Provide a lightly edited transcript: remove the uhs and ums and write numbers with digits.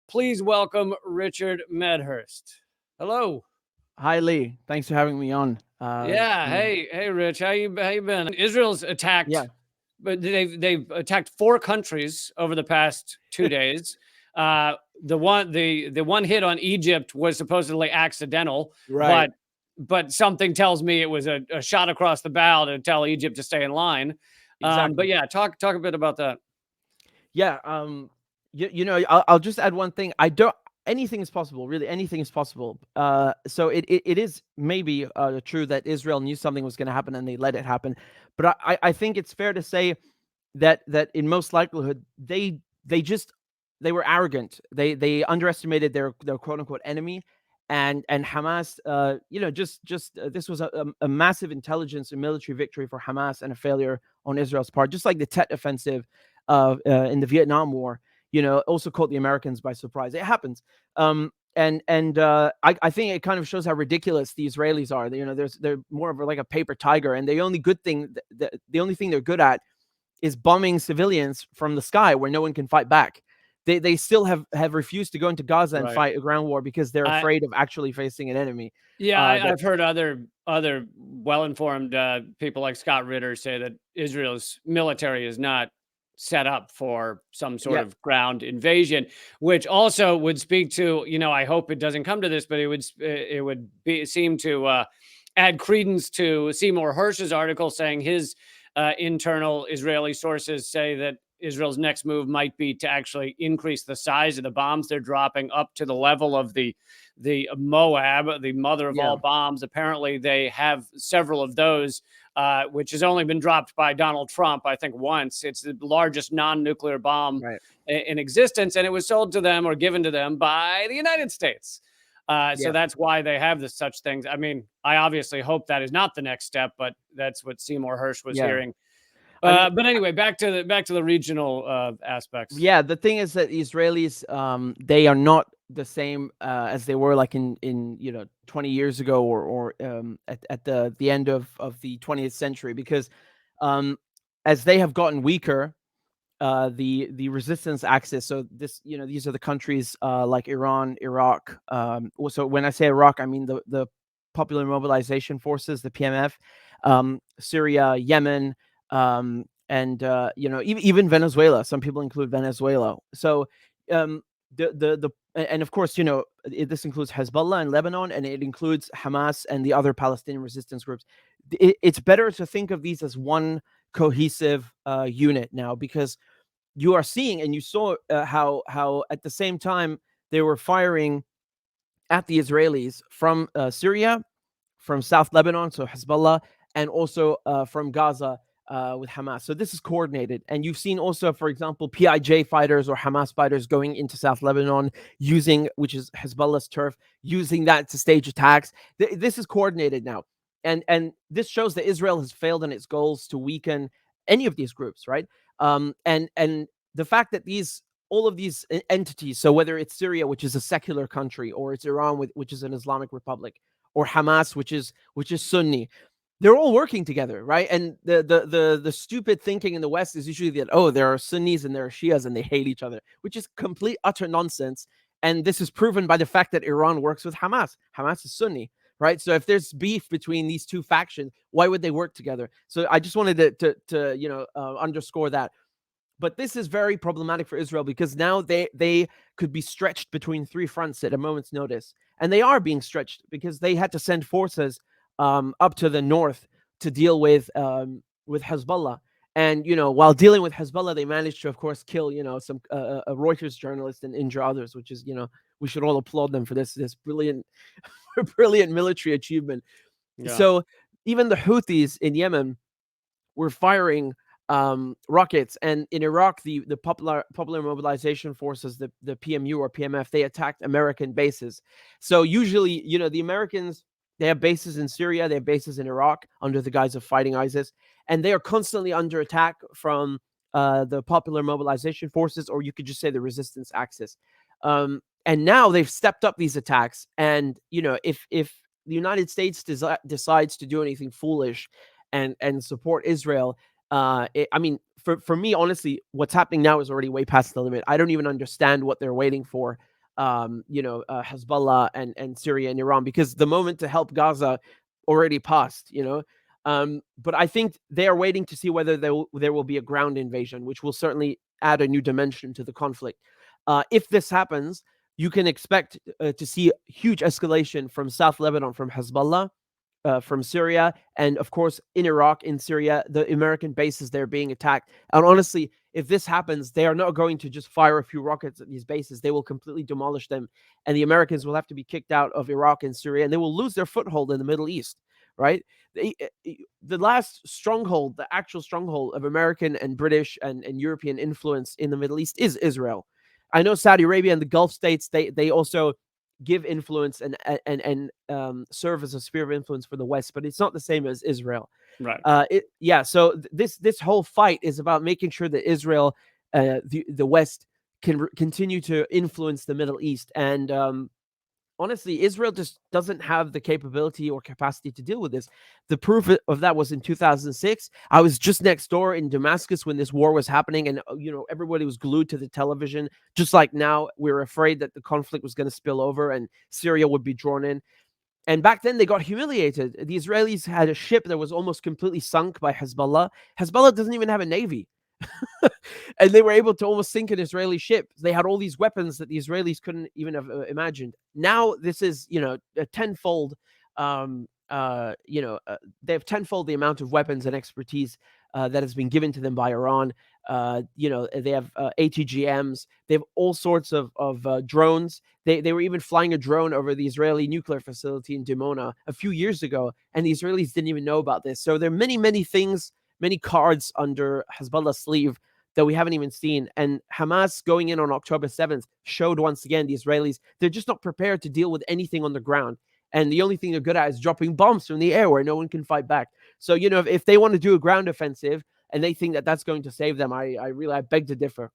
Please welcome Richard Medhurst. Hello. Hi, Lee. Thanks for having me on. Yeah. Hey, Rich. How you been? Israel's Yeah, attacked, but they've attacked four countries over the past 2 days. Uh, the one hit on Egypt was supposedly accidental, right. but something tells me it was a shot across the bow to tell Egypt to stay in line. But Exactly. yeah, talk a bit about that. Yeah. I'll just add one thing. I don't. Anything is possible. Really, anything is possible. So it is maybe true that Israel knew something was going to happen and they let it happen. But I think it's fair to say that in most likelihood they were arrogant. They underestimated their quote unquote enemy, and Hamas. Just this was a massive intelligence and military victory for Hamas and a failure on Israel's part. Just like the Tet offensive in the Vietnam War. Also caught the Americans by surprise. It happens. I think it kind of shows how ridiculous the Israelis are. They're more of like a paper tiger, and the only good thing, the only thing they're good at is bombing civilians from the sky where no one can fight back. They still have refused to go into Gaza and Right. fight a ground war because they're I afraid of actually facing an enemy. Yeah, That I've heard other well-informed people like Scott Ritter say that Israel's military is not set up for some sort Yeah, of ground invasion, which also would speak to, I hope it doesn't come to this, but it would seem to add credence to Seymour Hersh's article saying his internal Israeli sources say that Israel's next move might be to actually increase the size of the bombs they're dropping up to the level of the Moab, the mother of yeah, all bombs. Apparently, they have several of those, which has only been dropped by Donald Trump, I think, once. It's the largest non-nuclear bomb right, in existence, and it was sold to them or given to them by the United States. So yeah. that's why they have such things. I mean, I obviously hope that is not the next step, but that's what Seymour Hersh was Yeah. hearing. I mean, But anyway, back to the regional aspects. yeah, the thing is that the Israelis, they are not the same as they were like in 20 years ago or at the end of the 20th century, because um, as they have gotten weaker, the resistance axis. So these are the countries like Iran, Iraq. So when I say Iraq, I mean the Popular Mobilization Forces, the PMF, Syria, Yemen, and even Venezuela. Some people include Venezuela. So um, the and of course this includes Hezbollah in Lebanon, and it includes Hamas and the other Palestinian resistance groups. It's better to think of these as one cohesive unit now, because you are seeing and you saw how at the same time they were firing at the Israelis from Syria, from South Lebanon, so Hezbollah, and also from Gaza with Hamas. So this is coordinated. And you've seen also, for example, PIJ fighters or Hamas fighters going into South Lebanon using, which is Hezbollah's turf, using that to stage attacks. This is coordinated now. And this shows that Israel has failed in its goals to weaken any of these groups, right? And the fact that all of these entities, so whether it's Syria, which is a secular country, or it's Iran, which is an Islamic republic, or Hamas, which is Sunni, they're all working together, right? And the stupid thinking in the West is usually that, oh, there are Sunnis and there are Shias and they hate each other, which is complete utter nonsense. And this is proven by the fact that Iran works with Hamas. Hamas is Sunni, right? So if there's beef between these two factions, why would they work together? So I just wanted to underscore that. But this is very problematic for Israel, because now they could be stretched between three fronts at a moment's notice, and they are being stretched because they had to send forces up to the north to deal with Hezbollah. And while dealing with Hezbollah, they managed to, of course, kill some a Reuters journalist and injure others, which is we should all applaud them for this brilliant brilliant military achievement. Yeah. So even the Houthis in Yemen were firing rockets, and in Iraq, the Popular Mobilization Forces, the PMU or PMF, they attacked American bases. So usually, the Americans, they have bases in Syria, they have bases in Iraq under the guise of fighting ISIS, and they are constantly under attack from the Popular Mobilization Forces, or you could just say the resistance axis. And now they've stepped up these attacks, and if the United States decides to do anything foolish and support Israel, I mean, for me, honestly, what's happening now is already way past the limit. I don't even understand what they're waiting for. Hezbollah and Syria and Iran, because the moment to help Gaza already passed. But I think they are waiting to see whether there will be a ground invasion, which will certainly add a new dimension to the conflict. If this happens, you can expect to see huge escalation from South Lebanon, from Hezbollah, from Syria, and of course in Iraq, in Syria, the American bases there being attacked. And honestly, if this happens, they are not going to just fire a few rockets at these bases. They will completely demolish them, and the Americans will have to be kicked out of Iraq and Syria, and they will lose their foothold in the Middle East. Right? The last stronghold, the actual stronghold of American and British and European influence in the Middle East is Israel. I know Saudi Arabia and the Gulf states, they also give influence and serve as a sphere of influence for the West, but it's not the same as Israel. Right. So this whole fight is about making sure that Israel, the West, can continue to influence the Middle East. And honestly, Israel just doesn't have the capability or capacity to deal with this. The proof of that was in 2006. I was just next door in Damascus when this war was happening, and everybody was glued to the television. Just like now, we were afraid that the conflict was going to spill over and Syria would be drawn in. And back then, they got humiliated. The Israelis had a ship that was almost completely sunk by Hezbollah. Hezbollah doesn't even have a navy. And they were able to almost sink an Israeli ship. They had all these weapons that the Israelis couldn't even have imagined. Now this is, a tenfold. They have tenfold the amount of weapons and expertise that has been given to them by Iran. They have ATGMs. They have all sorts of drones. They were even flying a drone over the Israeli nuclear facility in Dimona a few years ago, and the Israelis didn't even know about this. So there are many, many things, many cards under Hezbollah's sleeve that we haven't even seen. And Hamas going in on October 7th showed once again the Israelis, they're just not prepared to deal with anything on the ground. And the only thing they're good at is dropping bombs from the air where no one can fight back. So, if they want to do a ground offensive and they think that that's going to save them, I beg to differ.